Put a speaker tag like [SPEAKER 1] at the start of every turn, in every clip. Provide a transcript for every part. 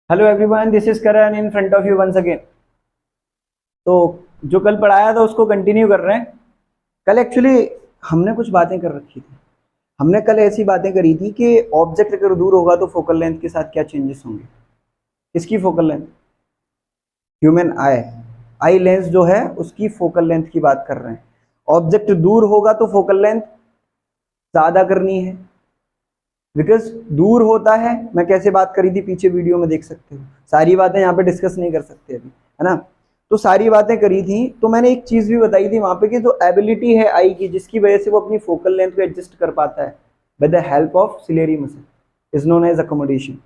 [SPEAKER 1] Hello everyone, this is Karan in front of you once again. तो जो कल पढ़ाया था उसको कंटिन्यू कर रहे हैं। कल एक्चुअली हमने कुछ बातें कर रखी थी। हमने कल ऐसी बातें करी थी कि ऑब्जेक्ट अगर दूर होगा तो फोकल लेंथ के साथ क्या चेंजेस होंगे। किसकी फोकल लेंथ? ह्यूमन आई। आई लेंस जो है उसकी फोकल लेंथ की बात कर रहे हैं। ऑब्जेक्ट दूर होगा तो फोकल लेंथ ज्यादा करनी है, बिकॉज दूर होता है। मैं कैसे बात करी थी पीछे वीडियो में देख सकते हो, सारी बातें यहाँ पे डिस्कस नहीं कर सकते अभी, है ना। तो सारी बातें करी थी, तो मैंने एक चीज भी बताई थी वहां पे कि जो एबिलिटी है आई की, जिसकी वजह से वो अपनी फोकल लेंथ को एडजस्ट कर पाता है with the help of ciliary muscle is known as accommodation.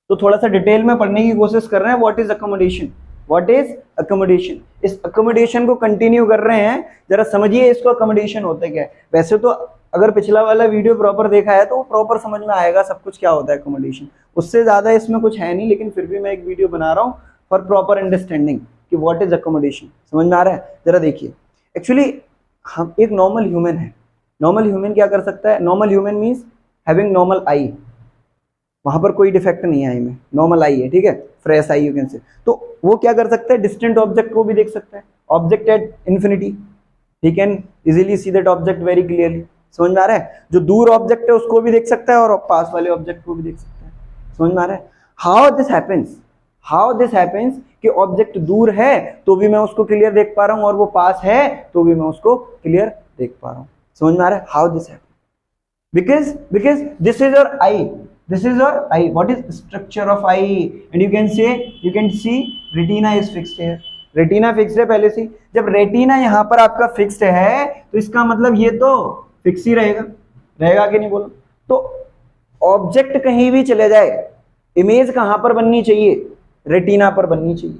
[SPEAKER 1] तो थोड़ा सा डिटेल में पढ़ने की कोशिश कर रहे हैं। What is accommodation? What is accommodation? इस अकोमोडेशन को कंटिन्यू कर रहे हैं। जरा समझिए इसको, अकोमोडेशन होता क्या है। वैसे तो अगर पिछला वाला वीडियो प्रॉपर देखा है तो प्रॉपर समझ में आएगा सब कुछ क्या होता है अकोमोडेशन। उससे ज्यादा इसमें कुछ है नहीं, लेकिन फिर भी मैं एक वीडियो बना रहा हूँ फॉर प्रॉपर अंडरस्टैंडिंग कि व्हाट इज अकोमोडेशन। समझ में आ रहा है? जरा देखिए, एक्चुअली हम एक नॉर्मल ह्यूमन है। नॉर्मल ह्यूमन क्या कर सकता है? Normal human means having normal eye. वहां पर कोई डिफेक्ट नहीं है आई में, नॉर्मल आई है, ठीक है, फ्रेश आई यू कैन से। तो वो क्या कर सकता है? डिस्टेंट ऑब्जेक्ट को भी देख सकता है। Object at infinity, he can easily see that object very clearly. समझ में आ रहा है? जो दूर ऑब्जेक्ट है उसको भी देख सकता है और पास वाले ऑब्जेक्ट को भी देख सकता है। समझ में आ रहा है? How this happens? How this happens कि ऑब्जेक्ट दूर है तो भी मैं उसको क्लियर देख पा रहा हूं, और वो पास है तो भी मैं उसको क्लियर देख पा रहा हूं। समझ में आ रहा है? How this happens? because this is your eye. This is your eye. What is structure of eye? And you can say, you can see retina is fixed here. Retina fixed है पहले से। जब रेटिना यहां पर आपका fixed है तो इसका मतलब ये तो फिक्स ही रहेगा। रहेगा कि नहीं बोलो? तो ऑब्जेक्ट कहीं भी चले जाए, इमेज कहां पर बननी चाहिए? रेटिना पर बननी चाहिए।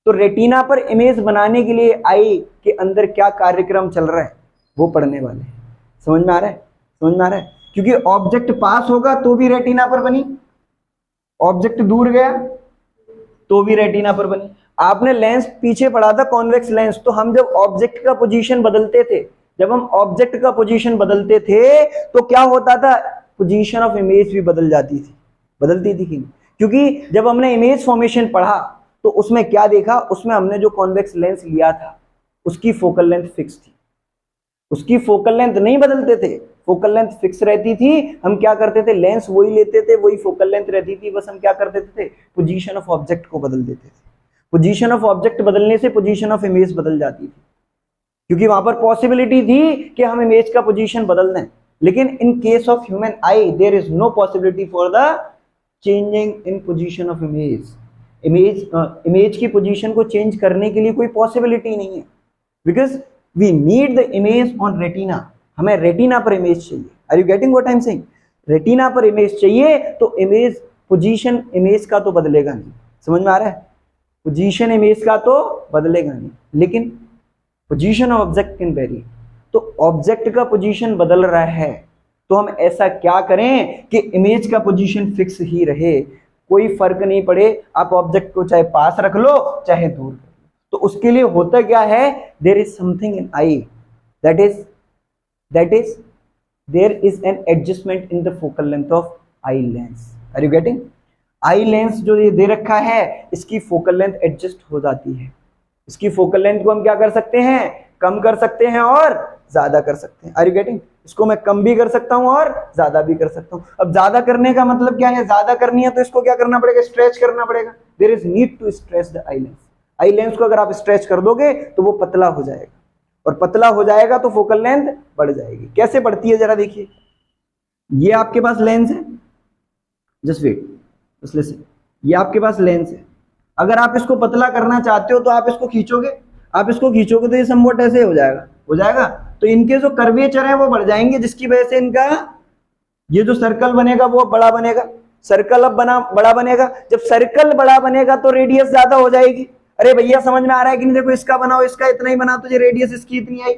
[SPEAKER 1] तो रेटिना पर इमेज बनाने के लिए आई के अंदर क्या कार्यक्रम चल रहा है वो पढ़ने वाले हैं। समझ में आ रहा है? समझ में आ रहा है? क्योंकि ऑब्जेक्ट पास होगा तो भी रेटिना पर बनी, ऑब्जेक्ट दूर गया तो भी रेटिना पर बनी। आपने लेंस पीछे पढ़ा था, कॉन्वेक्स लेंस। तो हम जब ऑब्जेक्ट का पोजीशन बदलते थे, जब हम ऑब्जेक्ट का पोजीशन बदलते थे तो क्या होता था? पोजीशन ऑफ इमेज भी बदल जाती थी। बदलती थी क्योंकि जब हमने इमेज फॉर्मेशन पढ़ा तो उसमें क्या देखा? उसमें हमने जो कॉन्वेक्स लेंस लिया था उसकी फोकल लेंथ फिक्स थी, उसकी फोकल लेंथ नहीं बदलते थे, फोकल लेंथ फिक्स रहती थी। हम क्या करते थे? लेंस वही लेते थे, वही फोकल लेंथ रहती थी, बस हम क्या कर देते थे? पोजीशन ऑफ ऑब्जेक्ट को बदल देते थे। पोजीशन ऑफ ऑब्जेक्ट बदलने से पोजीशन ऑफ इमेज बदल जाती थी, क्योंकि वहां पर पॉसिबिलिटी थी कि हम इमेज का पोजीशन बदल दें। लेकिन in case of human eye there is no possibility for the changing in position of image. Image की पोजीशन को चेंज करने के लिए कोई पॉसिबिलिटी नहीं है, because we need the image on retina. हमें रेटिना पर इमेज चाहिए। Are you getting what I am saying? Retina पर इमेज चाहिए तो इमेज पोजीशन इमेज का तो बदलेगा नहीं। समझ में आ रहा है? पोजीशन इमेज का तो बदलेगा नहीं, लेकिन position of object can very. तो ऑब्जेक्ट का पोजीशन बदल रहा है तो हम ऐसा क्या करें कि इमेज का पोजीशन फिक्स ही रहे, कोई फर्क नहीं पड़े। आप ऑब्जेक्ट को चाहे पास रख लो चाहे दूर रख लो। तो उसके लिए होता क्या है? There is something in eye, that is there is an adjustment in the focal length of eye lens. Are you getting? Eye lens जो ये दे रखा है इसकी फोकल लेंथ एडजस्ट हो जाती है। इसकी फोकल लेंथ को हम क्या कर सकते हैं? कम कर सकते हैं और ज्यादा कर सकते हैं। Are you getting? इसको मैं कम भी कर सकता हूं और ज्यादा भी कर सकता हूं। अब ज्यादा करने का मतलब क्या है? ज्यादा करनी है तो इसको क्या करना पड़ेगा? स्ट्रेच करना पड़ेगा। There is need to stretch the eye lens. Eye lens को अगर आप स्ट्रेच कर दोगे तो वो पतला हो जाएगा, और पतला हो जाएगा तो फोकल लेंथ बढ़ जाएगी। कैसे बढ़ती है जरा देखिए। ये आपके पास लेंस है, जस्ट वेट, जस्ट लिसन। ये आपके पास लेंस है। अगर आप इसको पतला करना चाहते हो तो आप इसको खींचोगे, आप इसको खींचोगे तो ये समवट ऐसे हो जाएगा, हो जाएगा। तो इनके जो कर्वेचर है वो बढ़ जाएंगे, जिसकी वजह से इनका ये जो सर्कल बनेगा वो बड़ा बनेगा। सर्कल अब बड़ा बनेगा। जब सर्कल बड़ा बनेगा तो रेडियस ज्यादा हो जाएगी। अरे भैया समझ में आ रहा है कि नहीं? देखो, इसका बनाओ, इसका इतना ही बना तो ये रेडियस इसकी इतनी आई।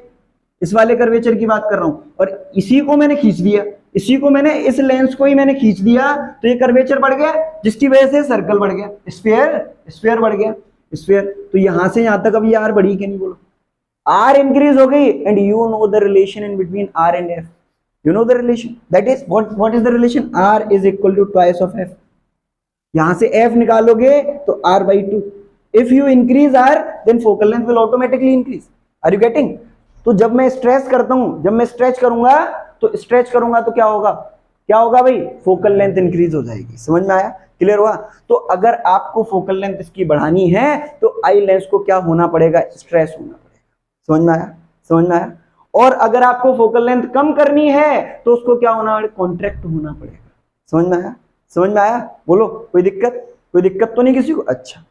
[SPEAKER 1] इस वाले कर्वेचर की बात कर रहा हूं, और इसी को मैंने खींच दिया, इसी को मैंने, इस लेंस को ही मैंने खींच दिया तो ये कर्वेचर बढ़ गया, जिसकी वजह से सर्कल बढ़ गया, स्फीयर बढ़ गया, स्फीयर। तो यहां से यहां तक अब ये आर बढ़ी कि नहीं बोलो? आर इंक्रीज हो गई। And you know the relation in between R and F. You know the relation? That is what is the relation? R is equal to twice of F. यहां से एफ निकालोगे तो r/2। If you increase r then focal length will automatically increase. Are you getting? तो जब मैं stretch करता हूं, जब मैं स्ट्रेच करूंगा तो क्या होगा, क्या होगा भाई, फोकल लेंथ इंक्रीज हो जाएगी। समझ में आया? क्लियर हुआ? तो अगर आपको फोकल लेंथ इसकी बढ़ानी है तो आई लेंस को क्या होना पड़ेगा, स्ट्रेच होना पड़ेगा। समझ में आया? समझ में आया? और अगर आपको फोकल लेंथ कम करनी है तो उसको क्या होना पड़ेगा, कॉन्ट्रैक्ट होना पड़ेगा। समझ में आया? समझ में आया? बोलो, कोई दिक्कत? कोई दिक्कत तो नहीं किसी को? अच्छा,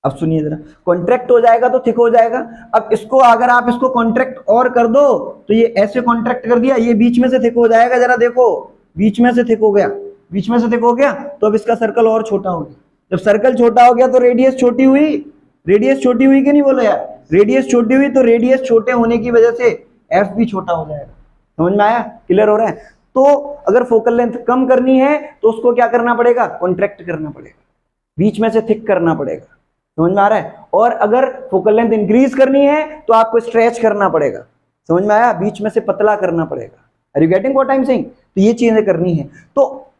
[SPEAKER 1] अब सुनिए जरा, कॉन्ट्रैक्ट हो जाएगा तो थिक हो जाएगा। अब इसको अगर आप इसको कॉन्ट्रैक्ट और कर दो तो ये ऐसे कॉन्ट्रैक्ट कर दिया, ये बीच में से थिक हो जाएगा। जरा देखो, बीच में से थिक हो गया, बीच में से थिक हो गया, तो अब इसका सर्कल और छोटा हो गया। जब सर्कल छोटा हो गया तो रेडियस छोटी हुई, रेडियस छोटी हुई कि नहीं, बोलो यार, रेडियस छोटी हुई, तो रेडियस छोटे होने की वजह से एफ भी छोटा हो जाएगा। समझ में आया? क्लियर हो रहा है? तो अगर फोकल लेंथ कम करनी है तो उसको क्या करना पड़ेगा, कॉन्ट्रैक्ट करना पड़ेगा, बीच में से थिक करना पड़ेगा। समझ में आ रहा है? और अगर फोकल लेंथ इंक्रीज करनी है तो आपको स्ट्रेच करना पड़ेगा। समझ में आया? बीच में से पतला करना पड़ेगा। Are you getting what I am saying? तो ये चीजें करनी है। तो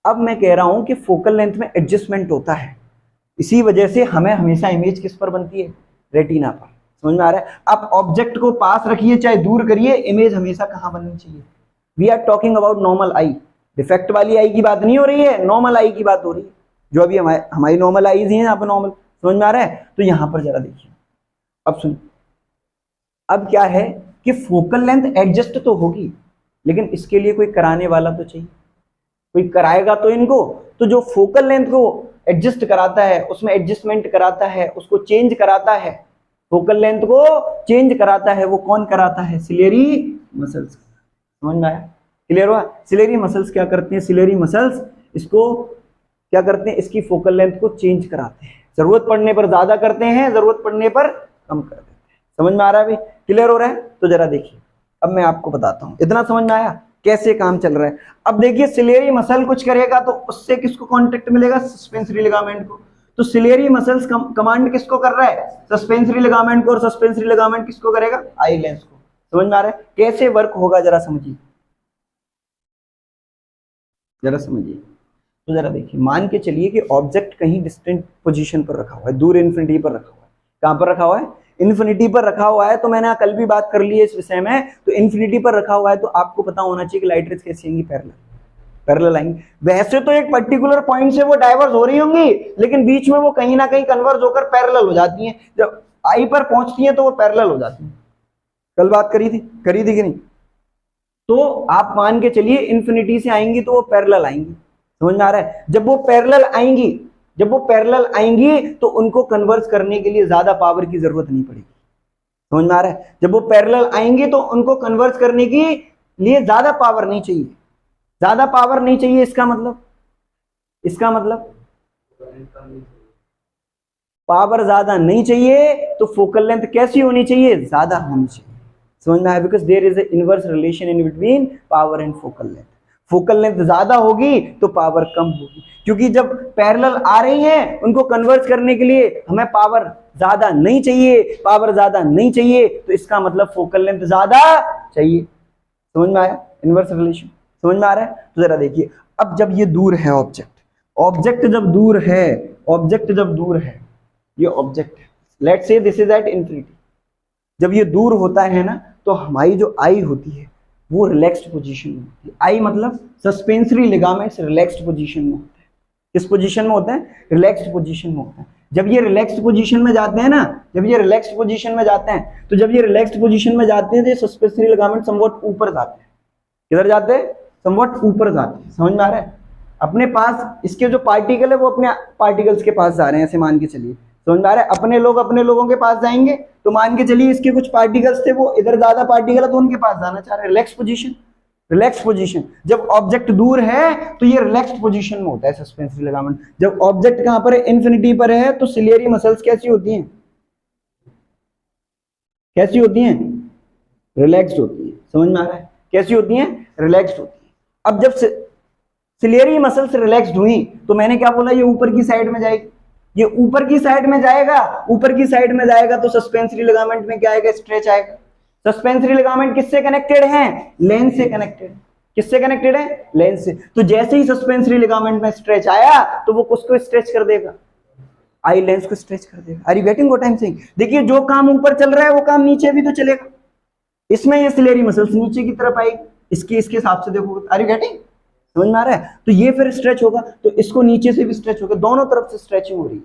[SPEAKER 1] अब मैं कह रहा हूं कि फोकल लेंथ में एडजस्टमेंट होता है, इसी वजह से हमें हमेशा इमेज किस पर बनती है, रेटिना पर। समझ में आ रहा है? आप ऑब्जेक्ट को पास रखिए चाहे दूर करिए, इमेज हमेशा कहां बननी चाहिए। We are talking about normal eye, defect वाली आई की बात नहीं हो रही है, नॉर्मल आई की बात हो रही है, जो अभी हमारी नॉर्मल आईज हैं यहाँ पर नॉर्मल। समझ में आ रहा है? तो यहां पर जरा देखिए, अब सुनिए, अब क्या है कि फोकल लेंथ एडजस्ट तो होगी, लेकिन इसके लिए कोई कराने वाला तो चाहिए, कोई कराएगा तो इनको। तो जो फोकल लेंथ को एडजस्ट कराता है, उसमें एडजस्टमेंट कराता है, उसको चेंज कराता है, फोकल लेंथ को चेंज कराता है, वो कौन कराता है, सिलेरी मसल्स। समझ में आया? क्लियर हुआ? सिलेरी मसल्स क्या करते हैं, सिलेरी मसल्स इसको क्या करते हैं, इसकी फोकल लेंथ को चेंज कराते हैं, जरूरत पड़ने पर ज्यादा करते हैं, जरूरत पड़ने पर कम कर देते हैं। समझ में आ रहा है भाई? क्लियर हो रहा है? तो जरा देखिए, अब मैं आपको बताता हूं, इतना समझ में आया कैसे काम चल रहा है? अब देखिए, सिलेरी मसल कुछ करेगा तो उससे किसको कांटेक्ट मिलेगा, सस्पेंसरी लिगामेंट को। तो सिलेरी मसल्स कमांड किसको कर रहा है, सस्पेंसरी लिगामेंट को, और सस्पेंसरी लिगामेंट किसको करेगा, आई लेंस को। समझ में आ रहा है कैसे वर्क होगा? जरा समझिए, जरा समझिए। तो जरा देखिए, मान के चलिए कि ऑब्जेक्ट कहीं डिस्टेंट पोजीशन पर रखा हुआ है, दूर इन्फिनिटी पर रखा हुआ है। कहां पर रखा हुआ है, इन्फिनिटी पर रखा हुआ है। तो मैंने कल भी बात कर ली है इस विषय में, तो इन्फिनिटी पर रखा हुआ है तो आपको पता होना चाहिए कि लाइट रेज कैसी आएंगी, पैरेलल, पैरेलल आएंगी। वैसे तो एक पर्टिकुलर पॉइंट से वो डाइवर्स हो रही होंगी, लेकिन बीच में वो कहीं ना कहीं कन्वर्ज होकर पैरेलल हो जाती हैं। जब आई पर पहुंचती हैं तो वो पैरेलल हो जाती हैं। कल बात करी थी कि नहीं? तो आप मान के चलिए इन्फिनिटी से आएंगी तो वो पैरेलल आएंगी। समझ में आ रहा है? जब वो पैरेलल आएंगी, जब वो पैरेलल आएंगी तो उनको कन्वर्ज करने के लिए ज्यादा पावर की जरूरत नहीं पड़ेगी। समझ में आ रहा है? जब वो पैरेलल आएंगी तो उनको कन्वर्ज करने के लिए ज्यादा पावर नहीं चाहिए, ज्यादा पावर नहीं चाहिए। इसका मतलब पावर ज्यादा नहीं चाहिए तो फोकल लेंथ कैसी होनी चाहिए, ज्यादा होनी चाहिए। समझ में आया? Because there is a inverse relation in between power and focal length. Focal length ज्यादा होगी तो पावर कम होगी, क्योंकि जब पैरेलल आ रही हैं उनको कन्वर्ट करने के लिए हमें पावर ज्यादा नहीं चाहिए, पावर ज्यादा नहीं चाहिए, तो इसका मतलब फोकल लेंथ ज्यादा चाहिए। समझ में आया? इनवर्स रिलेशन समझ में आ रहा है? तो जरा देखिए, अब जब ये दूर है ऑब्जेक्ट, ऑब्जेक्ट जब दूर है, ऑब्जेक्ट जब दूर है, ये ऑब्जेक्ट है, let's say this is at infinity. जब ये दूर होता है ना, तो हमारी जो आई होती है वो रिलैक्स्ड पोजीशन में होती है। आई मतलब सस्पेंसरी लिगामेंट्स रिलैक्स्ड पोजीशन में होते हैं। किस पोजीशन में होते हैं, रिलैक्स्ड पोजीशन में होते हैं। जब ये रिलैक्स्ड पोजीशन में जाते हैं ना, जब ये रिलैक्स्ड पोजीशन में जाते हैं, तो जब ये रिलैक्स्ड पोजीशन में जाते हैं तो ये सस्पेंसरी लिगामेंट समवॉट ऊपर जाते हैं। किधर जाते हैं, समवॉट ऊपर जाते हैं। समझ में आ रहा है? अपने पास इसके जो पार्टिकल है वो अपने पार्टिकल्स के पास जा रहे हैं, ऐसे मान के चलिए। समझ में आ रहा है? अपने लोग अपने लोगों के पास जाएंगे, तो मान के चलिए इसके कुछ पार्टिकल्स थे, वो इधर ज्यादा पार्टिकल है तो उनके पास जाना चाह रहे हैं। Relax position, relax position. जब ऑब्जेक्ट दूर है तो ये रिलैक्स्ड पोजीशन में होता है सस्पेंसरी लिगामेंट। जब ऑब्जेक्ट कहां पर है, इन्फिनिटी पर है, तो सिलियरी मसल्स कैसी होती हैं, कैसी होती हैं, रिलैक्स्ड होती है। समझ में आ रहा है? कैसी होती हैं, रिलैक्स्ड होती है। अब जब सिलियरी मसल्स रिलैक्स्ड हुई तो मैंने क्या बोला, ये ऊपर की साइड में जाएगी, ये ऊपर की साइड में जाएगा, ऊपर की साइड में जाएगा तो सस्पेंसरी लिगामेंट में क्या आएगा, स्ट्रेच आएगा। सस्पेंसरी लिगामेंट किससे कनेक्टेड है, लेंस से कनेक्टेड। किससे कनेक्टेड है? लेंस से। तो जैसे ही सस्पेंसरी लिगामेंट में स्ट्रेच आया तो वो किसको स्ट्रेच कर देगा? आई लेंस को स्ट्रेच कर देगा। Are you getting what I am saying? देखिए जो काम ऊपर चल रहा है वो काम नीचे भी तो चलेगा। इसमें ये सिलेरी मसल्स नीचे की तरफ आएगी, इसके हिसाब से देखो। Are you getting? समझ में आ रहा है? तो ये फिर स्ट्रेच होगा तो इसको नीचे से भी स्ट्रेच होगा, दोनों तरफ से स्ट्रेचिंग हो रही है।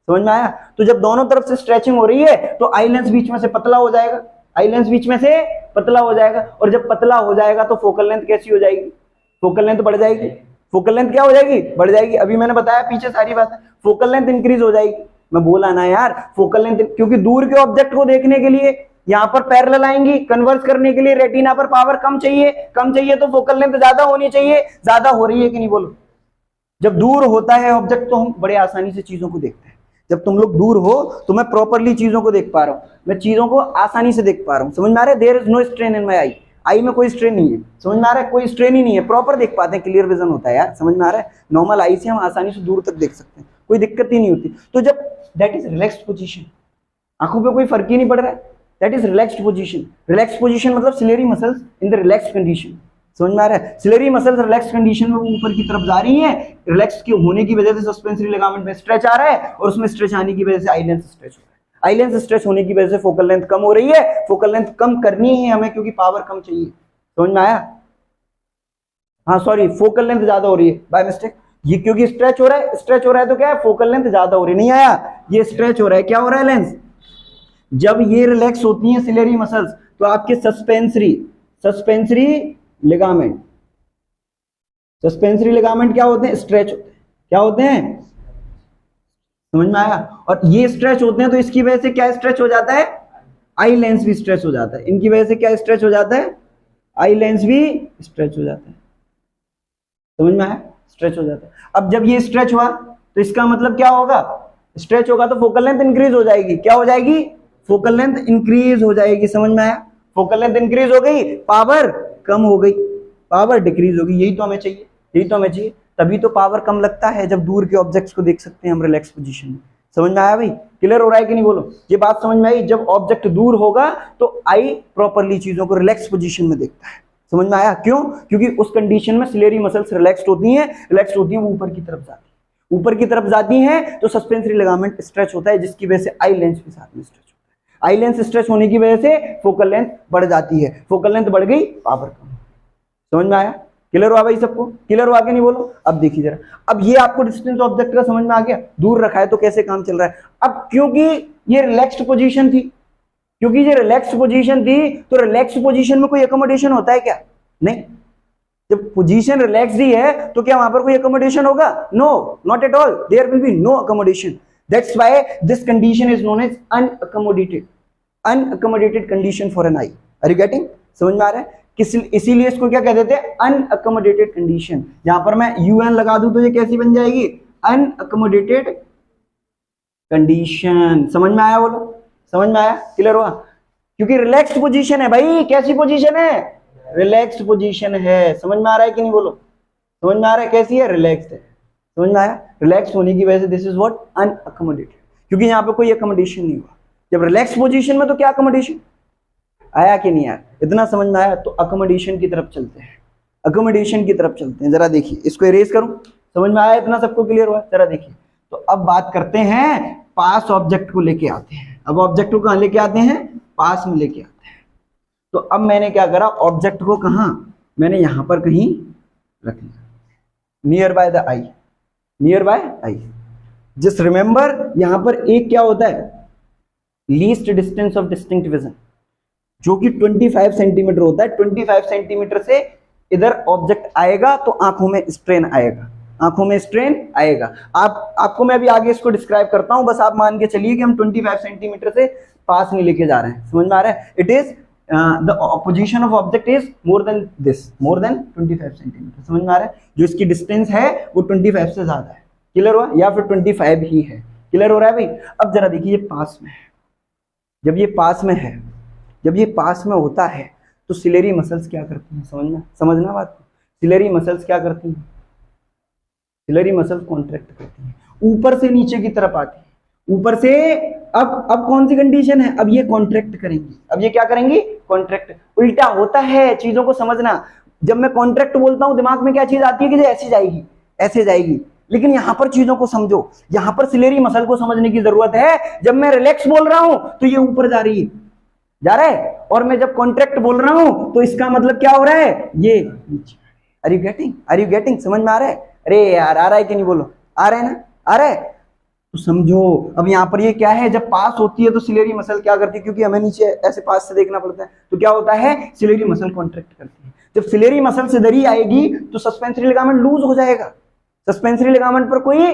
[SPEAKER 1] समझ में आया? तो जब दोनों तरफ से स्ट्रेचिंग हो रही है तो आई लेंस बीच में से पतला हो जाएगा, आई लेंस बीच में से पतला हो जाएगा, और जब पतला हो जाएगा तो फोकल लेंथ कैसी हो जाएगी? फोकल लेंथ बढ़ जाएगी। फोकल लेंथ क्या हो जाएगी? बढ़ जाएगी। अभी मैंने बताया पीछे सारी बातें, फोकल लेंथ इंक्रीज हो जाएगी। मैं बोला ना यार, फोकल लेंथ, क्योंकि दूर के ऑब्जेक्ट को देखने के लिए यहां पर पैरेलल आएंगी, कन्वर्स करने के लिए रेटिना पर पावर कम चाहिए, कम चाहिए तो फोकल लेंथ ज्यादा होनी चाहिए। ज्यादा हो रही है कि नहीं बोलो? जब दूर होता है ऑब्जेक्ट तो हम बड़े आसानी से चीजों को देखते हैं। जब तुम लोग दूर हो तो मैं प्रॉपरली चीजों को देख पा रहा हूं, मैं चीजों को आसानी से देख पा रहा हूं। समझ में आ रहा है? There is no strain in my eye, eye में कोई स्ट्रेन नहीं है। समझ में आ रहा है? कोई स्ट्रेन ही नहीं है, प्रॉपर देख पाते हैं, क्लियर विजन होता है यार। समझ में आ रहा है? नॉर्मल आई से हम आसानी से दूर तक देख सकते हैं, कोई दिक्कत ही नहीं होती। तो जब दैट इज रिलैक्स्ड पोजीशन, आंखों पे कोई फर्क ही नहीं पड़ रहा है, that is relaxed position. Relaxed position मतलब ciliary muscles in the relaxed condition. समझ में आ रहा है? सिलेरी मसल्स रिलैक्स कंडीशन में ऊपर की तरफ जा रही है, रिलैक्स के होने की वजह से सस्पेंसरी लिगामेंट में स्ट्रेच आ रहा है, और उसमें स्ट्रेच आने की वजह से आई लेंस स्ट्रेच हो रहा है। आई लेंस स्ट्रेच होने की वजह से फोकल लेंथ कम हो रही है। फोकल लेंथ कम करनी है हमें क्योंकि पावर कम चाहिए। समझ में आया? हाँ सॉरी, फोकल लेंथ ज्यादा हो रही है बाय मिस्टेक। ये क्योंकि स्ट्रेच हो रहा है, स्ट्रेच हो रहा है तो क्या है? फोकल लेंथ ज्यादा हो रही है। नहीं आया? ये स्ट्रेच हो रहा है, क्या हो रहा है? लेंस। जब ये रिलैक्स होती है सिलेरी मसल्स तो आपके सस्पेंसरी लिगामेंट, सस्पेंसरी लिगामेंट क्या होते हैं? स्ट्रेच होते हैं। क्या होते हैं? समझ में आया? और ये स्ट्रेच होते हैं तो इसकी वजह से क्या स्ट्रेच हो जाता है? आई लेंस भी स्ट्रेच हो जाता है। इनकी वजह से क्या स्ट्रेच हो जाता है? आई लेंस भी स्ट्रेच हो जाता है। समझ में आया? स्ट्रेच हो जाता है। अब जब ये स्ट्रेच हुआ तो इसका मतलब क्या होगा? स्ट्रेच होगा तो फोकल लेंथ इंक्रीज हो जाएगी। क्या हो जाएगी? फोकल लेंथ इंक्रीज हो जाएगी। समझ में आया? फोकल लेंथ इंक्रीज हो गई, पावर कम हो गई, पावर डिक्रीज हो गई। यही तो हमें चाहिए, यही तो हमें चाहिए। तभी तो पावर कम लगता है जब दूर के ऑब्जेक्ट्स को देख सकते हैं हम रिलैक्स पोजीशन में। समझ में आया भाई? क्लियर हो रहा है कि नहीं बोलो? ये बात समझ में आई? जब ऑब्जेक्ट दूर होगा तो आई प्रॉपरली चीजों को रिलैक्स पोजीशन में देखता है। समझ में आया? क्यों? क्योंकि उस कंडीशन में सिलेरी मसल्स रिलैक्स्ड होती हैं, रिलैक्स्ड होती हैं, वो ऊपर की तरफ जाती है। ऊपर की तरफ जाती हैं तो सस्पेंसरी लिगामेंट स्ट्रेच होता है, जिसकी वजह से आई लेंस भी साथ में स्ट्रेच होता है। आई लेंस स्ट्रेच होने की वजह से फोकल लेंथ बढ़ जाती है। फोकल लेंथ बढ़ गई, पावर कम। समझ में आया? क्लियर हुआ भाई सबको? क्लियर हुआ कि नहीं बोलो? अब देखिए जरा, अब ये आपको डिस्टेंस ऑब्जेक्ट का समझ में आ गया, दूर रखा है तो कैसे काम चल रहा है। अब क्योंकि ये रिलैक्स्ड पोजीशन थी, क्योंकि ये रिलैक्स्ड पोजीशन थी तो रिलैक्स्ड पोजीशन में कोई अकोमोडेशन होता है क्या? नहीं। जब पोजीशन रिलैक्स्ड ही है तो क्या वहां पर कोई अकोमोडेशन होगा? No, not at all, there will be no accommodation. That's why this condition is known as unaccommodated, unaccommodated condition for an eye. Are you getting? समझ में आ रहा है? इसीलिए इसको क्या कह देते हैं? अनअकोमोडेटेड कंडीशन। यहां पर मैं यूएन लगा दूं तो ये कैसी बन जाएगी? अनअकोमोडेटेड कंडीशन। समझ में आया बोलो? समझ में आया? क्लियर हुआ? क्योंकि रिलैक्स्ड पोजीशन है भाई। कैसी पोजीशन है? रिलैक्स्ड पोजीशन है। समझ में आ रहा है कि नहीं बोलो? समझ में आ रहा है? कैसी है? रिलैक्स्ड है। समझ में आया? रिलैक्स होने की वजह से दिस इज व्हाट? अनअकोमोडेटेड, क्योंकि यहां पे कोई अकोमोडेशन नहीं हुआ। जब रिलैक्स पोजीशन में तो क्या अकोमोडेशन आया कि नहीं आया? इतना समझ में आया? तो अकोमोडेशन की तरफ चलते हैं, अकोमोडेशन की तरफ चलते हैं। जरा देखिए, इसको इरेज करूं। समझ में आया? इतना सबको क्लियर हुआ? जरा देखिए, तो अब बात करते हैं, पास ऑब्जेक्ट को लेके आते हैं। अब ऑब्जेक्ट को कहां लेके आते हैं? पास में लेके आते हैं। तो अब मैंने क्या करा? ऑब्जेक्ट को कहां? मैंने यहां पर कहीं रख लिया, near by the I, near by I. Just remember, यहां पर एक क्या होता है? Least distance of distinct vision, जो कि 25 सेंटीमीटर होता है। 25 सेंटीमीटर से इधर ऑब्जेक्ट आएगा तो आंखों में स्ट्रेन आएगा, आंखों में स्ट्रेन आएगा। आपको मैं अभी आगे इसको डिस्क्राइब करता हूं, बस आप मान के चलिए कि हम 25 सेंटीमीटर से पास नहीं लेके जा रहे हैं। समझ में आ रहा है? It is the position of object is more than this, more than 25 centimetre. समझ में आ रहा है? जो इसकी डिस्टेंस है वो 25 से ज्यादा है। क्लियर हुआ? या फिर 25 ही है। क्लियर हो रहा है भाई? अब जरा देखिए, ये पास में है। जब ये पास में है, जब ये पास में होता है तो सिलेरी मसल्स क्या करती हैं? समझना बात को। सिलेरी मसल्स क्या करती हैं? सिलेरी मसल्स कॉन्ट्रैक्ट करती हैं, ऊपर से नीचे की तरफ आती है, ऊपर से। अब कौन सी कंडीशन है? अब ये कॉन्ट्रैक्ट करेंगी। अब ये क्या करेंगी? कॉन्ट्रैक्ट। उल्टा होता है, चीजों को समझना। जब मैं कॉन्ट्रैक्ट बोलता हूं दिमाग में क्या चीज आती है कि ऐसे जाएगी, ऐसे जाएगी, लेकिन यहां पर चीजों को समझो, यहां पर सिलेरी मसल को समझने की जरूरत है। जब मैं रिलैक्स बोल रहा हूं तो ये ऊपर जा रही है, जा रहा है, और मैं जब कॉन्ट्रैक्ट बोल रहा हूं तो इसका मतलब क्या हो रहा है, ये नीचे। Are you getting, are you getting, समझ में आ रहा है? अरे यार आ रहा है कि नहीं, बोलो आ रहा है ना, आ रहा है तो समझो। अब यहाँ पर ये क्या है, जब पास होती है तो सिलेरी मसल क्या करती है, क्योंकि हमें नीचे ऐसे पास से देखना पड़ता है, तो क्या होता है, सिलेरी मसल कॉन्ट्रैक्ट करती है। जब सिलेरी मसल से दरी आएगी तो सस्पेंसरी लिगामेंट लूज हो जाएगा, सस्पेंसरी लिगामेंट पर कोई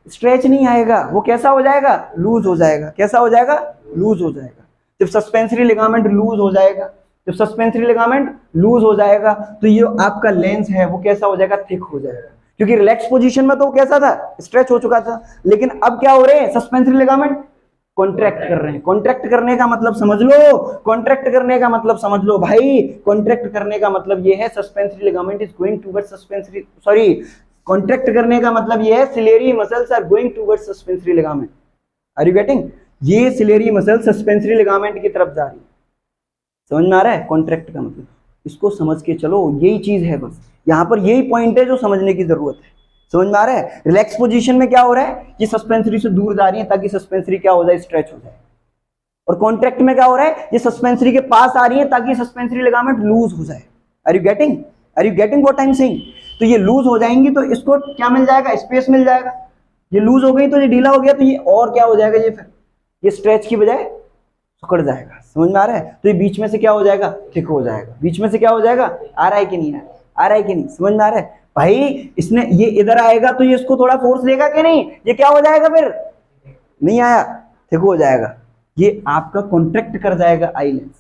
[SPEAKER 1] स्ट्रेच नहीं आएगा, वो कैसा हो जाएगा, लूज हो जाएगा। कैसा हो जाएगा, लूज हो जाएगा। जब सस्पेंसरी लिगामेंट लूज हो जाएगा, जब सस्पेंसरी लिगामेंट लूज हो जाएगा तो ये आपका लेंस है वो कैसा हो जाएगा, थिक हो जाएगा, क्योंकि रिलैक्स पोजीशन में तो कैसा था, स्ट्रेच हो चुका था, लेकिन अब क्या हो रहे हैं, सस्पेंसरी लिगामेंट कॉन्ट्रैक्ट कर रहे हैं। कॉन्ट्रैक्ट करने का मतलब समझ लो, कॉन्ट्रैक्ट करने का मतलब समझ लो भाई, कॉन्ट्रैक्ट करने का मतलब ये है suspensory ligament is going towards suspensory, sorry, contract करने का मतलब ये है ciliary muscles are going towards suspensory ligament. Are you getting? ये सिलेरी मसल सस्पेंसरी लिगामेंट की तरफ जा रही है। समझ में आ रहा है कॉन्ट्रैक्ट का मतलब? इसको समझ के चलो, यही चीज है बस, यहां पर यही पॉइंट है जो समझने की जरूरत है। समझ में आ रहा है? रिलैक्स पोजीशन में क्या हो रहा है, ये सस्पेंसरी से दूर जा रही है ताकि सस्पेंसरी क्या हो जाए, स्ट्रेच हो जाए। और कॉन्ट्रैक्ट में क्या हो रहा है, ये सस्पेंसरी के पास आ रही है ताकि सस्पेंसरी लिगामेंट लूज हो जाए। Are you getting, are you getting what I am saying? तो ये लूज हो जाएंगी तो इसको क्या मिल जाएगा, स्पेस मिल जाएगा। ये लूज हो गई तो ये ढीला हो गया, तो ये और क्या हो जाएगा, ये फिर ये स्ट्रेच की बजाय सुकड़ जाएगा। समझ में आ रहा है? तो ये बीच में से क्या हो जाएगा, थिक हो जाएगा। बीच में से क्या हो जाएगा, आ रहा है कि नहीं, आ रहा है कि नहीं, समझ में आ रहा है भाई? इसने ये इधर आएगा तो ये इसको थोड़ा फोर्स देगा कि नहीं, ये क्या हो जाएगा, फिर नहीं आया, थिक हो जाएगा, ये आपका कॉन्ट्रैक्ट कर जाएगा आई लेंस।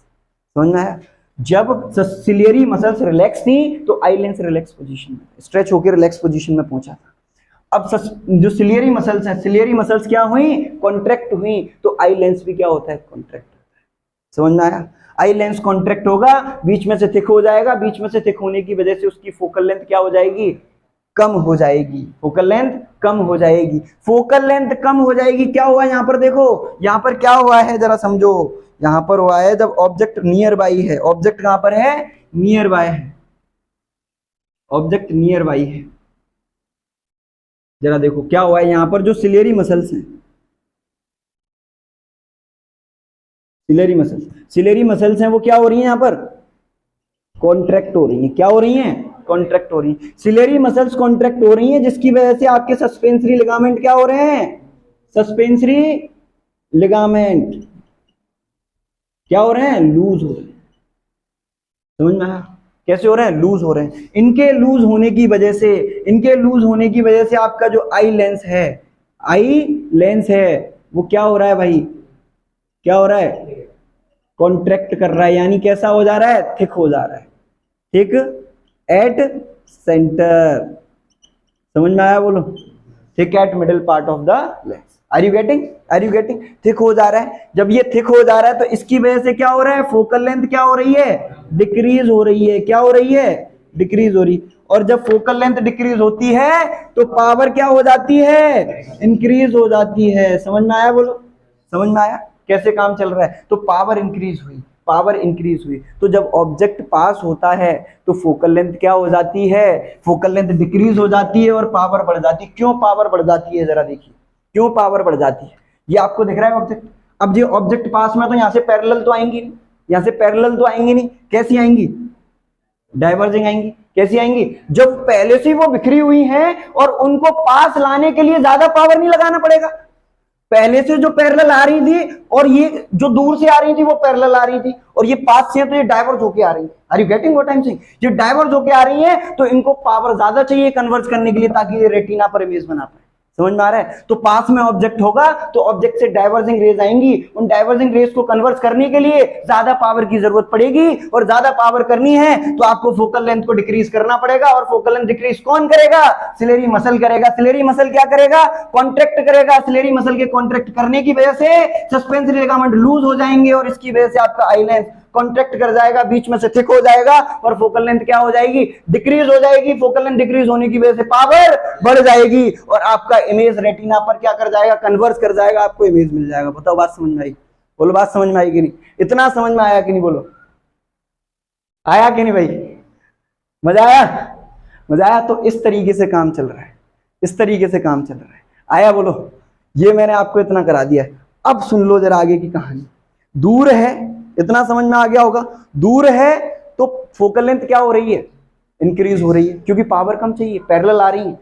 [SPEAKER 1] समझ में आया? जब सिलियरी मसल्स रिलैक्स थी तो आई लेंस रिलैक्स पोजीशन में, स्ट्रेच होकर रिलैक्स पोजीशन में पहुंचा था। अब जो सिलियरी मसल्स हैं, सिलियरी मसल्स क्या हुई, कॉन्ट्रैक्ट हुई, तो आई लेंस भी क्या होता है, कॉन्ट्रैक्ट होता है। समझ में आया? आई लेंस कॉन्ट्रैक्ट होगा, बीच में से थिक हो जाएगा, बीच में से थिक होने की वजह से उसकी फोकल लेंथ क्या हो जाएगी, कम हो जाएगी। फोकल लेंथ कम हो जाएगी, फोकल लेंथ कम हो जाएगी। क्या हुआ यहाँ पर, देखो यहाँ पर क्या हुआ है, जरा समझो। यहाँ पर हुआ है जब ऑब्जेक्ट नियर बाई है, ऑब्जेक्ट कहां पर है, नियर बाय है, ऑब्जेक्ट नियर बाई है। जरा देखो क्या हुआ है यहाँ पर, जो सिलियरी मसल्स हैं, सिलेरी मसल्स हैं वो क्या हो रही हैं, यहाँ पर कॉन्ट्रैक्ट हो रही हैं। क्या हो रही हैं, कॉन्ट्रैक्ट हो रही हैं। सिलेरी मसल्स कॉन्ट्रैक्ट हो रही हैं, जिसकी वजह से आपके सस्पेंसरी लिगामेंट क्या हो रहे हैं, सस्पेंसरी लिगामेंट क्या हो रहे हैं, लूज हो रहे हैं। समझ में आया? कैसे हो रहे हैं, लूज हो रहे हैं। इनके लूज होने की वजह से, इनके लूज होने की वजह से आपका जो आई लेंस है, आई लेंस है वो क्या हो रहा है भाई, क्या हो रहा है, कॉन्ट्रैक्ट कर रहा है, यानी कैसा हो जा रहा है, थिक हो जा रहा है, थिक एट सेंटर। समझ में आया, बोलो, thick at middle part of the lens. Are you getting, are you getting? Thick हो जा रहा है। जब ये थिक हो जा रहा है तो इसकी वजह से क्या हो रहा है, फोकल लेंथ क्या हो रही है, डिक्रीज हो रही है। क्या हो रही है, डिक्रीज हो रही। और जब फोकल लेंथ डिक्रीज होती है तो पावर क्या हो जाती है, इंक्रीज हो जाती है। समझ में आया, बोलो, समझ में आया कैसे काम चल रहा है? तो पावर इंक्रीज हुई, पावर इंक्रीज हुई। तो जब ऑब्जेक्ट पास होता है तो फोकल लेंथ क्या हो जाती है, फोकल लेंथ डिक्रीज हो जाती है और पावर बढ़ जाती है। क्यों पावर बढ़ जाती है, जरा देखिए क्यों पावर बढ़ जाती है। ये आपको दिख रहा है ऑब्जेक्ट, अब ये ऑब्जेक्ट पास में तो यहां से पैरेलल तो आएंगी नहीं, यहां से पैरेलल तो आएंगी नहीं, कैसी आएंगी, डाइवर्जिंग आएंगी। कैसी आएंगी, जब पहले से वो बिखरी हुई हैं और उनको पास लाने के लिए ज्यादा पावर नहीं लगाना पड़ेगा। पहले से जो पैरेलल आ रही थी और ये जो दूर से आ रही थी वो पैरेलल आ रही थी, और ये पास से तो ये डाइवर्ज होके आ रही है। Are you getting what I am saying? ये डाइवर्ज होके आ रही है तो इनको पावर ज्यादा चाहिए कन्वर्ज करने के लिए, ताकि ये रेटिना पर इमेज बना पाए। समझ में आ रहा है? तो पास में ऑब्जेक्ट होगा तो ऑब्जेक्ट से डाइवर्जिंग रेज आएंगी, उन डाइवर्जिंग रेज को कन्वर्ट करने के लिए ज्यादा पावर की जरूरत पड़ेगी, और ज्यादा पावर करनी है तो आपको फोकल लेंथ को डिक्रीज करना पड़ेगा। और फोकल लेंथ डिक्रीज कौन करेगा, सिलेरी मसल करेगा। सिलेरी मसल क्या करेगा, कॉन्ट्रैक्ट करेगा। सिलेरी मसल के कॉन्ट्रैक्ट करने की वजह से सस्पेंसरी लिगामेंट लूज हो जाएंगे और इसकी वजह से आपका आई लेंस कॉन्ट्रैक्ट कर जाएगा, बीच में से थिक हो जाएगा और फोकल लेंथ क्या हो जाएगी, डिक्रीज हो जाएगी। फोकल लेंथ डिक्रीज होने की वजह से पावर बढ़ जाएगी और आपका इमेज रेटिना पर क्या कर जाएगा, कन्वर्स कर जाएगा, आपको इमेज मिल जाएगा। बताओ बात समझ में आई, बोलो बात समझ में आई कि नहीं? इतना समझ में आया कि नहीं, बोलो आया कि नहीं भाई? मजा आया? मजा आया? तो इस तरीके से काम चल रहा है, इस तरीके से काम चल रहा है। आया बोलो? ये मैंने आपको इतना करा दिया है। अब सुन लो जरा आगे की कहानी। दूर है, इतना समझ में आ गया होगा। दूर है तो फोकल लेंथ क्या हो रही है? इंक्रीज हो रही है, क्योंकि पावर कम चाहिए, पैरेलल आ रही है,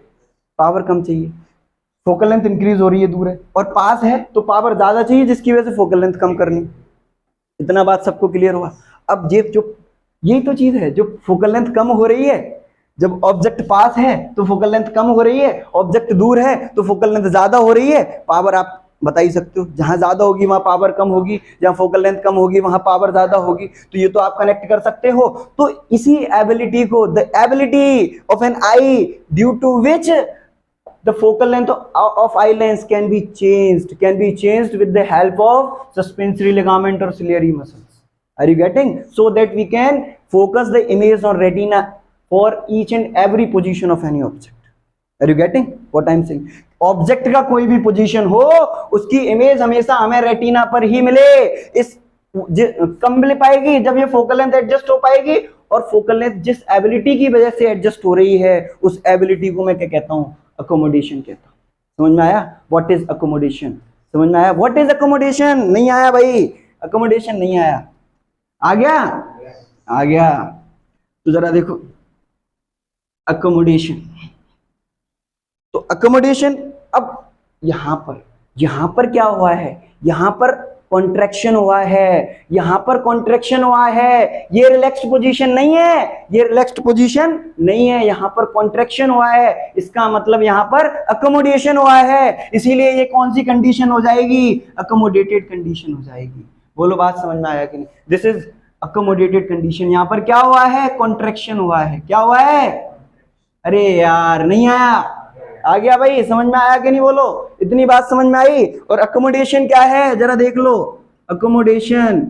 [SPEAKER 1] पावर कम चाहिए, फोकल लेंथ इंक्रीज हो रही है। दूर है और पास है तो पावर ज्यादा चाहिए, जिसकी वजह से फोकल लेंथ कम करनी। इतना बात सबको क्लियर हुआ? अब ये जो यही तो चीज है, जो फोकल लेंथ कम हो रही है, जब ऑब्जेक्ट पास है तो फोकल लेंथ कम हो रही है, ऑब्जेक्ट दूर है तो फोकल लेंथ ज्यादा हो रही है। पावर आप बता ही सकते हो, जहां ज्यादा होगी वहां पावर कम होगी, जहां फोकल लेंथ कम होगी वहां पावर ज्यादा होगी। तो ये तो आप कनेक्ट कर सकते हो। तो इसी एबिलिटी को, the ability of an eye due to which the focal length of eye lens can be changed with the help of suspensory ligament or ciliary muscles. Are you getting? So that we can focus the image on retina for each and every position of any object. Are you getting what I am saying? Object का कोई भी position हो, उसकी image हमेशा हमें retina पर ही मिले। इस कब मिल पाएगी? जब ये फोकल लेंथ एडजस्ट हो पाएगी। और फोकल लेंथ जिस एबिलिटी की वजह से एडजस्ट हो रही है, उस एबिलिटी को मैं क्या कहता हूं? अकोमोडेशन कहता हूं। समझ में आया? What is accommodation? समझ में आया? What is accommodation? नहीं आया भाई? अकोमोडेशन नहीं आया? आ गया? आ गया। तो जरा देखो अकोमोडेशन। तो अकोमोडेशन, अब यहां पर क्या हुआ है? यहां पर कॉन्ट्रैक्शन हुआ है, यहां पर कॉन्ट्रैक्शन हुआ है। ये रिलैक्स्ड पोजीशन नहीं है, ये रिलैक्स्ड पोजीशन नहीं है, यहां पर कॉन्ट्रैक्शन हुआ है। इसका मतलब यहां पर अकोमोडेशन हुआ है। इसीलिए ये कौन सी कंडीशन हो जाएगी? अकोमोडेटेड कंडीशन हो जाएगी। बोलो बात समझ में आया कि नहीं? This is accommodated condition. यहां पर क्या हुआ है? कॉन्ट्रैक्शन हुआ है। क्या हुआ है? अरे यार नहीं आया? आ गया भाई? समझ में आया कि नहीं? बोलो, इतनी बात समझ में आई? और अकोमोडेशन क्या है जरा देख लो। अकोमोडेशन,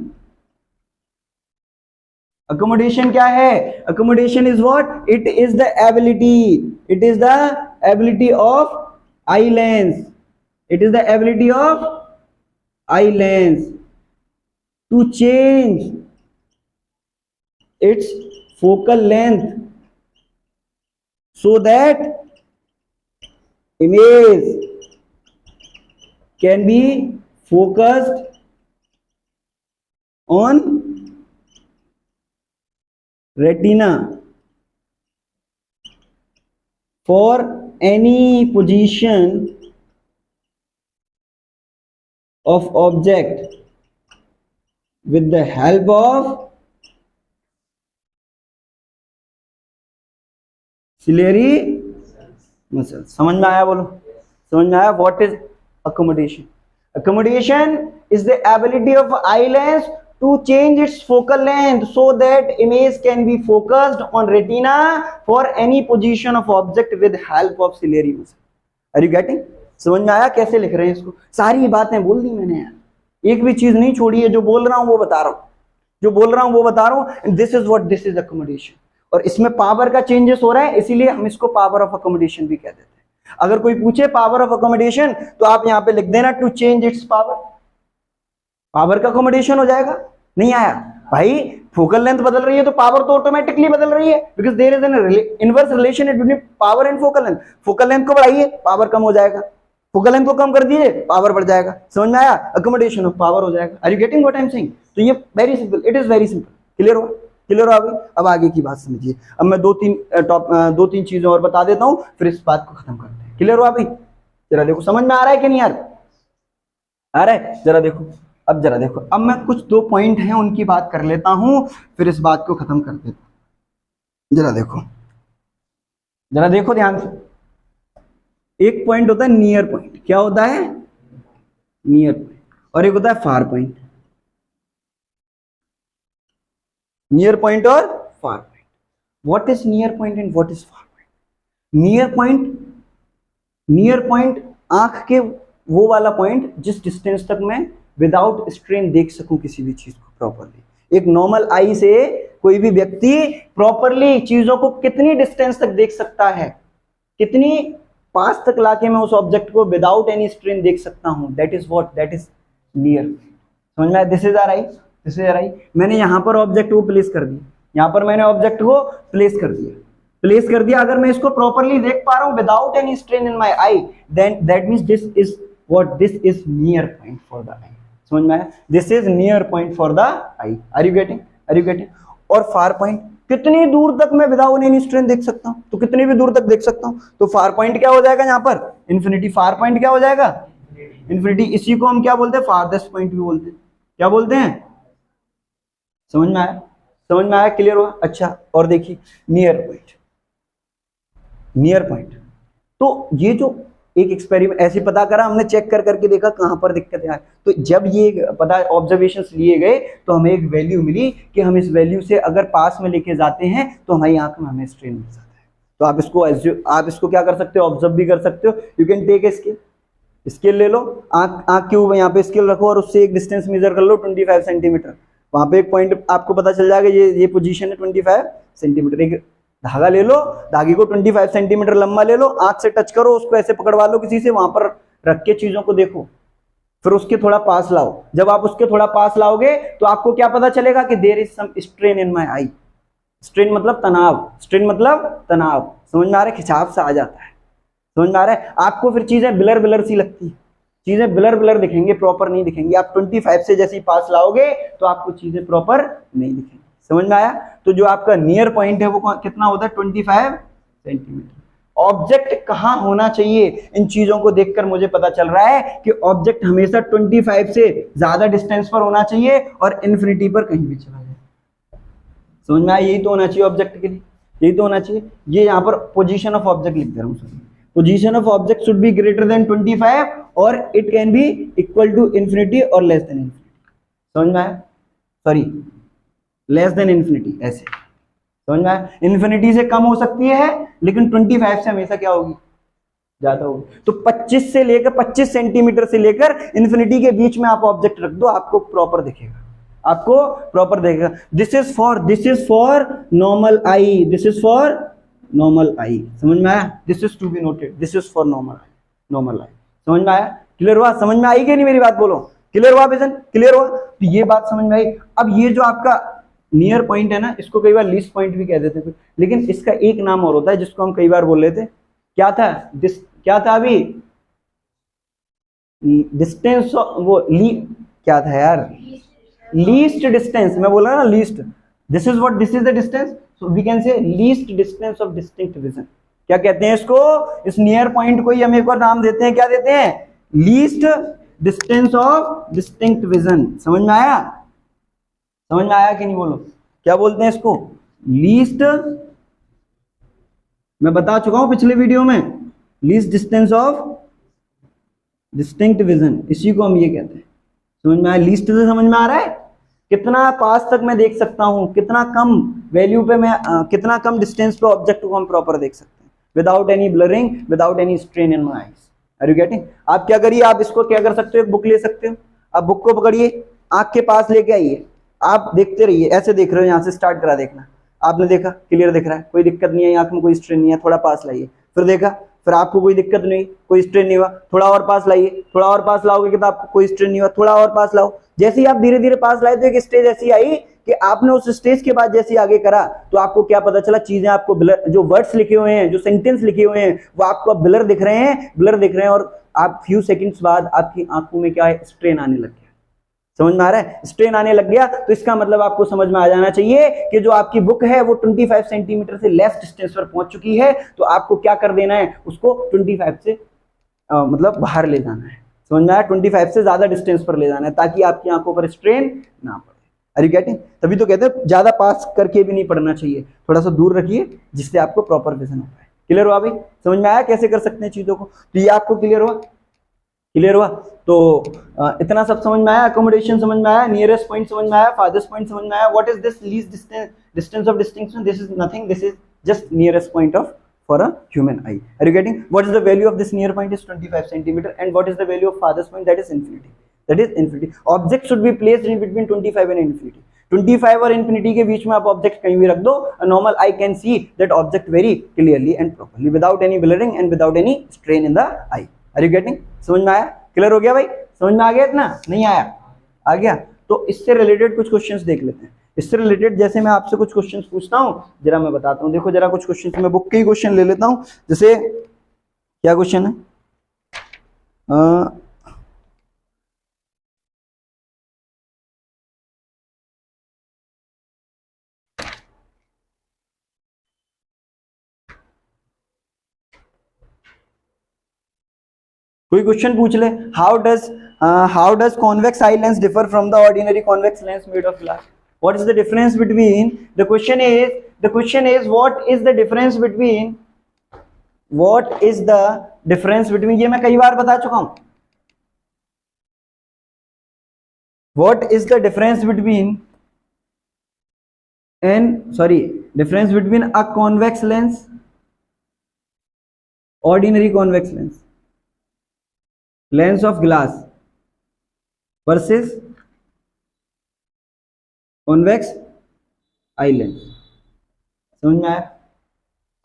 [SPEAKER 1] अकोमोडेशन क्या है? Accommodation is what? It is the ability of eye lens, it is the ability of eye lens to change its focal length so that image can be focused on retina for any position of object with the help of ciliary muscles. समझ में आया? बोलो, समझ में आया? What is accommodation? Accommodation is the ability of eye lens to change its focal length so that image can be focused on retina for any position of object with help of ciliary muscle. Are you getting? समझ में आया कैसे लिख रहे हैं इसको? सारी बातें बोल दी मैंने यार, एक भी चीज नहीं छोड़ी है। जो बोल रहा हूं वो बता रहा हूं, जो बोल रहा हूं वो बता रहा हूं। This is what, this is accommodation. और इसमें पावर का चेंजेस हो रहा है, इसीलिए हम इसको पावर ऑफ अकोमोडेशन भी कह देते हैं। अगर कोई पूछे पावर ऑफ अकोमोडेशन, तो आप यहां पे लिख देना to change its power. Power का अकोमोडेशन हो जाएगा। नहीं आया भाई? फोकल लेंथ बदल रही है तो पावर तो ऑटोमेटिकली बदल रही है, because there is an inverse relation between power and focal length. Focal length को बढ़ाइए, पावर कम हो जाएगा। फोकल लेंथ को कम कर दीजिए, पावर बढ़ जाएगा। समझ में आया? अकोमोडेशन ऑफ पावर हो जाएगा। Are you getting what I am saying? तो ये very simple, it is very simple. Clear हुआ? क्लियर हो अभी? अब आगे की बात समझिए। अब मैं दो तीन चीजें और बता देता हूं, फिर इस बात को खत्म करते हैं। क्लियर हो अभी? जरा देखो, समझ में आ रहा है कि नहीं यार? आ रहा है? जरा देखो, अब जरा देखो। अब मैं कुछ 2 पॉइंट हैं उनकी बात कर लेता हूं, फिर इस बात को खत्म कर देता हूं। जरा देखो, जरा देखो ध्यान से। एक पॉइंट होता है नियर पॉइंट। क्या होता है? Near point. और एक होता है फार पॉइंट। नियर पॉइंट और far point. What is near point and what is far point? Near point आंख के वो वाला पॉइंट जिस डिस्टेंस तक मैं विदाउट स्ट्रेन देख सकूं किसी भी चीज को प्रॉपरली। एक नॉर्मल आई से कोई भी व्यक्ति प्रॉपरली चीजों को कितनी डिस्टेंस तक देख सकता है, कितनी पास तक लाके मैं उस ऑब्जेक्ट को विदाउट एनी स्ट्रेन देख सकता हूं। That is what, that is near. समझ में आया? This is are I, this is are आई। मैंने यहां पर ऑब्जेक्ट को प्लेस कर दिया, यहाँ पर मैंने ऑब्जेक्ट को प्लेस कर दिया। अगर मैं इसको प्रॉपरली देख पा रहा हूँ without any strain in my eye, then that means this is what, this is near point for the eye. समझ में आया? This is near point for the eye. Are you getting? और फार पॉइंट, कितनी दूर तक मैं without any strain देख सकता हूं? तो कितनी भी दूर तक देख सकता हूं। तो फार पॉइंट क्या हो जाएगा यहाँ पर? इन्फिनिटी। फार पॉइंट क्या हो जाएगा? इन्फिनिटी। इसी को हम क्या बोलते हैं? फारदेस्ट पॉइंट भी बोलते हैं। क्या बोलते हैं? समझ में आया? क्लियर हुआ? अच्छा, और देखिए नियर पॉइंट। तो ये जो एक एक्सपेरिमेंट ऐसे पता करा हमने, चेक करके देखा कहां पर दिक्कत है। तो जब ये पता ऑब्जर्वेशंस लिए गए तो हमें एक वैल्यू मिली कि हम इस वैल्यू से अगर पास में लेके जाते हैं तो हमारी आंख में हमें स्ट्रेन मिल जाता है। तो आप इसको क्या कर सकते हो? ऑब्जर्व भी कर सकते हो। You can take a scale ले लो, आंख के ऊपर यहाँ पे स्केल रखो और उससे एक डिस्टेंस मेजर कर लो 25 सेंटीमीटर। वहां पे एक पॉइंट आपको पता चल जाएगा, ये पोजीशन है 25 सेंटीमीटर। एक धागा ले लो, धागे को 25 सेंटीमीटर लंबा ले लो, आंख से टच करो, उसको ऐसे पकड़वा लो किसी से, वहां पर रख के चीजों को देखो, फिर उसके थोड़ा पास लाओ। जब आप उसके थोड़ा पास लाओगे तो आपको क्या पता चलेगा कि there is some strain in my eye. Strain मतलब तनाव, समझ में आ रहा है? खिंचाव सा आ जाता है, समझ में आ रहा है? आपको फिर चीजें ब्लर सी लगती है, चीजें ब्लर दिखेंगे, प्रॉपर नहीं दिखेंगी। आप 25 से जैसे ही पास लाओगे तो आपको चीजें प्रॉपर नहीं दिखेंगी। समझ में आया? तो जो आपका नियर पॉइंट है वो कितना होता है? 25 सेंटीमीटर। ऑब्जेक्ट कहां होना चाहिए? इन चीजों को देखकर मुझे पता चल रहा है कि ऑब्जेक्ट हमेशा 25 से ज्यादा डिस्टेंस पर होना चाहिए और इन्फिनिटी पर कहीं भी चला जाए। समझ में आया? यही तो होना चाहिए ऑब्जेक्ट के लिए, यही तो होना चाहिए। ये यहाँ पर पोजीशन ऑफ ऑब्जेक्ट लिख दे रहा हूँ। Position of object should be greater than 25 और it can be equal to infinity और लेस देन इन्फिनिटी। समझ में आया? सॉरी, लेस देन इन्फिनिटी, ऐसे। समझ में आया? इन्फिनिटी से कम हो सकती है लेकिन 25 से हमेशा क्या होगी? ज्यादा होगी। तो 25 सेंटीमीटर से लेकर इन्फिनिटी के बीच में आप ऑब्जेक्ट रख दो, आपको प्रॉपर दिखेगा, this is for normal eye, normal eye. समझ में आया? This is to be noted, this is for normal eye. समझ में आया? क्लियर हुआ? समझ में आई कि नहीं मेरी बात? बोलो, क्लियर हुआ विजन? क्लियर हुआ? तो ये बात समझ में आई। अब ये जो आपका नियर पॉइंट है ना, इसको कई बार लीस्ट पॉइंट भी कह देते थे, लेकिन इसका एक नाम और होता है जिसको हम कई बार बोल रहे थे। क्या था? क्या था अभी? डिस्टेंस, क्या था यार? Least distance. मैं बोल रहा ना, least. This is the distance, so we can say least distance of distinct vision. क्या कहते हैं इसको? इस नियर पॉइंट को ही हम एक और नाम देते हैं, क्या देते हैं? Least distance of distinct vision. समझ में आया कि नहीं? बोलो, क्या बोलते हैं इसको? लीस्ट, मैं बता चुका हूं पिछले वीडियो में, least distance of distinct vision, इसी को हम ये कहते हैं। समझ में आया? लीस्ट से समझ में आ रहा है? कितना पास तक मैं देख सकता हूं, कितना कम वैल्यू पे मैं कितना कम डिस्टेंस पे ऑब्जेक्ट को हम प्रॉपर देख सकते हैं, without any blurring, without any strain in my eyes. Are you getting? आप क्या करिए, आप इसको क्या कर सकते हो, एक बुक ले सकते हो, आप बुक को पकड़िए, आंख के पास लेके आइए, आप देखते रहिए, ऐसे देख रहे हो, यहाँ से स्टार्ट करा देखना। आपने देखा, क्लियर दिख रहा है, कोई दिक्कत नहीं है, आंख में कोई स्ट्रेन नहीं है, थोड़ा पास लाइए, फिर देखा, फिर आपको कोई दिक्कत नहीं, कोई स्ट्रेन नहीं हुआ, थोड़ा और पास लाइए, थोड़ा और पास लाओगे तो आपको कोई स्ट्रेन नहीं हुआ, थोड़ा और पास लाओ। जैसे ही आप धीरे धीरे पास लाए तो एक स्टेज ऐसी आई कि आपने उस स्टेज के बाद जैसे आगे करा तो आपको क्या पता चला, चीजें आपको ब्लर, जो वर्ड्स लिखे हुए हैं, जो सेंटेंस लिखे हुए हैं, वो आपको ब्लर दिख रहे हैं और आप फ्यू सेकंड्स बाद आपकी आंखों में क्या है, स्ट्रेन आने लग गया। समझ में आ रहा है? स्ट्रेन आने लग गया तो इसका मतलब आपको समझ में आ जाना चाहिए कि जो आपकी बुक है वो 25 सेंटीमीटर से लेस डिस्टेंस पर पहुंच चुकी है, तो आपको क्या कर देना है, उसको 25 से मतलब बाहर ले जाना है। समझ में आया? 25 से ज्यादा डिस्टेंस पर ले जाना है ताकि आपकी आंखों पर स्ट्रेन ना पड़े। Are you getting? तभी तो कहते हैं ज्यादा पास करके भी नहीं पढ़ना चाहिए, थोड़ा सा दूर रखिए जिससे आपको प्रॉपर विजन हो पाए। क्लियर हुआ भाई? समझ में आया कैसे कर सकते हैं चीजों को? तो ये आपको क्लियर हुआ? तो इतना सब समझ में आया, अकोमोडेशन समझ में आया, नियरेस्ट पॉइंट समझ में आया, फारदेस्ट पॉइंट समझ में आया। What is this least distance of distinction? This is nothing, this is just nearest point of for a human eye. Are you getting? What is the value of this near point is 25 centimeter, and what is the value of farthest point? That is infinity. Object should be placed in between 25 and infinity. 25 और infinity के बीच में आप object कहीं भी रख दो, a normal eye can see that object very clearly and properly without any blurring and without any strain in the eye. Are you getting? समझ में आया? क्लियर हो गया भाई? समझ में आ गया? इतना नहीं आया? आ गया? तो इससे रिलेटेड कुछ क्वेश्चंस देख लेते हैं। इससे रिलेटेड जैसे मैं आपसे कुछ क्वेश्चंस पूछता हूँ, जरा मैं बताता हूँ। देखो जरा कुछ क्वेश्चन, मैं बुक के ही क्वेश्चन ले लेता हूँ। जैसे क्या क्वेश्चन है, कोई क्वेश्चन पूछ ले, how does convex eye lens differ from the ordinary convex lens made of glass? What is the difference between, the question is what is the difference between, what is the difference between, ये मैं कई बार बता चुका हूं। What is the difference between difference between a convex lens, ordinary convex lens of glass versus convex eye lens? समझ में आया?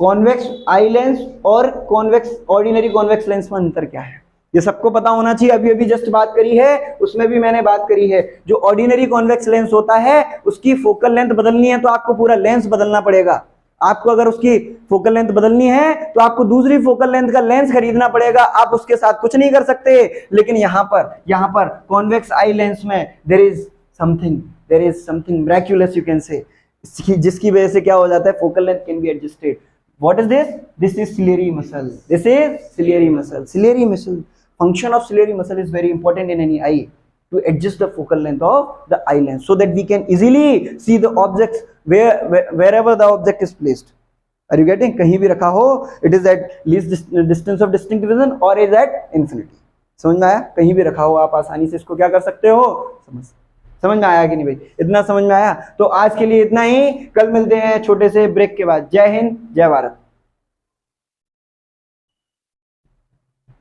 [SPEAKER 1] Convex eye lens और कॉन्वेक्स ऑर्डिनरी कॉन्वेक्स लेंस में अंतर क्या है, ये सबको पता होना चाहिए। अभी अभी जस्ट बात करी है, उसमें भी मैंने बात करी है। जो ऑर्डिनरी कॉन्वेक्स लेंस होता है उसकी फोकल लेंथ बदलनी है तो आपको पूरा लेंस बदलना पड़ेगा। आपको अगर उसकी फोकल लेंथ बदलनी है तो आपको दूसरी फोकल लेंथ का लेंस खरीदना पड़ेगा, आप उसके साथ कुछ नहीं कर सकते। लेकिन यहां पर कॉन्वेक्स आई लेंस में there is something miraculous, you can say, जिसकी वजह से क्या हो जाता है, focal length can be adjusted. What is this? This is ciliary muscle. This is ciliary muscle. Ciliary muscle. Function of ciliary muscle is very important in any eye to adjust the focal length of the eye lens so that we can easily see the objects wherever the object is placed. Are you getting? कहीं भी रखा हो, it is at least distance of distinct vision or is at infinity. समझ में आया? कहीं भी रखा हो आप आसानी से इसको क्या कर सकते हो, समझ में आया कि नहीं भाई? इतना समझ में आया? तो आज के लिए इतना ही, कल मिलते हैं छोटे से ब्रेक के बाद। जय हिंद, जय भारत।